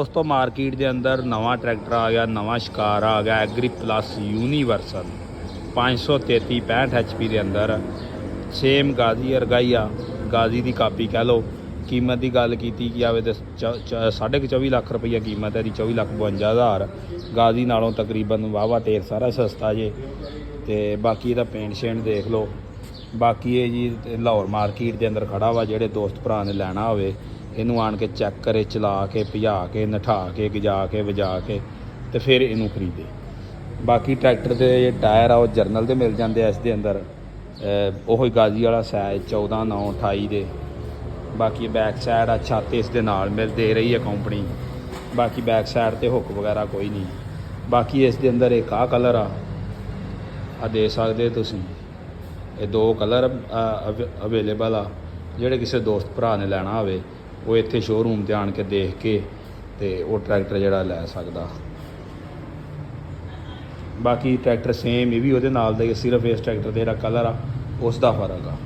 ਦੋਸਤੋ ਮਾਰਕੀਟ ਦੇ ਅੰਦਰ ਨਵਾਂ ਟਰੈਕਟਰ ਆ ਗਿਆ, ਨਵਾਂ ਸ਼ਿਕਾਰ ਆ ਗਿਆ, ਐਗਰੀ ਪਲੱਸ ਯੂਨੀਵਰਸਲ 533 65 HP ਦੇ ਅੰਦਰ ਸੇਮ ਗਾਜ਼ੀ ਅਰਗਾਈ ਆ, ਗਾਜ਼ੀ ਦੀ ਕਾਪੀ ਕਹਿ ਲਓ। ਕੀਮਤ ਦੀ ਗੱਲ ਕੀਤੀ ਜਾਵੇ ਤਾਂ 24.5 ਲੱਖ ਰੁਪਈਆ ਕੀਮਤ ਹੈ ਦੀ, 24,52,000। ਗਾਜ਼ੀ ਨਾਲੋਂ ਤਕਰੀਬਨ ਵਾਹਵਾ ਢੇਰ ਸਾਰਾ ਸਸਤਾ ਜੇ। ਤੇ ਬਾਕੀ ਇਹਦਾ ਪੇਂਟ ਸ਼ੇਂਟ ਦੇਖ ਲਓ। ਬਾਕੀ ਇਹ ਜੀ ਲਾਹੌਰ ਮਾਰਕੀਟ ਦੇ ਅੰਦਰ ਖੜਾ ਵਾ, ਜਿਹੜੇ ਦੋਸਤ ਭਰਾ ਨੇ ਲੈਣਾ ਹੋਵੇ ਇਹਨੂੰ ਆਣ ਕੇ ਚੈੱਕ ਕਰੇ, ਚਲਾ ਕੇ, ਭਜਾ ਕੇ, ਨਠਾ ਕੇ, ਗਜਾ ਕੇ, ਵਜਾ ਕੇ ਤੇ ਫਿਰ ਇਹਨੂੰ ਖਰੀਦੇ। ਬਾਕੀ ਟਰੈਕਟਰ ਦੇ ਟਾਇਰ ਆ ਉਹ ਜਰਨਲ ਦੇ ਮਿਲ ਜਾਂਦੇ ਆ ਇਸ ਦੇ ਅੰਦਰ, ਉਹੀ ਗਾਜ਼ੀ ਵਾਲਾ ਸਾਈਜ਼ 14/9/28 ਦੇ। ਬਾਕੀ ਬੈਕ ਸਾਈਡ ਆ ਛੱਤ ਇਸ ਦੇ ਨਾਲ ਮਿਲ ਦੇ ਰਹੀ ਹੈ ਕੰਪਨੀ। ਬਾਕੀ ਬੈਕ ਸਾਈਡ ਤੇ ਹੁੱਕ ਵਗੈਰਾ ਕੋਈ ਨਹੀਂ। ਬਾਕੀ ਇਸ ਦੇ ਅੰਦਰ ਇੱਕ ਆਹ ਕਲਰ ਆ ਦੇ ਸਕਦੇ ਤੁਸੀਂ, ਇਹ ਦੋ ਕਲਰ ਅਵੇਲੇਬਲ ਆ। ਜਿਹੜੇ ਕਿਸੇ ਦੋਸਤ ਭਰਾ ਨੇ ਲੈਣਾ ਹੋਵੇ ਉਹ ਇੱਥੇ ਸ਼ੋਅਰੂਮ 'ਤੇ ਆਣ ਕੇ ਦੇਖ ਕੇ ਤੇ ਉਹ ਟਰੈਕਟਰ ਜਿਹੜਾ ਲੈ ਸਕਦਾ। ਬਾਕੀ ਟਰੈਕਟਰ ਸੇਮ ਇਹ ਵੀ ਉਹਦੇ ਨਾਲ ਦਾ ਹੀ, ਸਿਰਫ ਇਸ ਟਰੈਕਟਰ ਦਾ ਜਿਹੜਾ ਕਲਰ ਆ ਉਸ ਦਾ ਫਰਕ ਆ।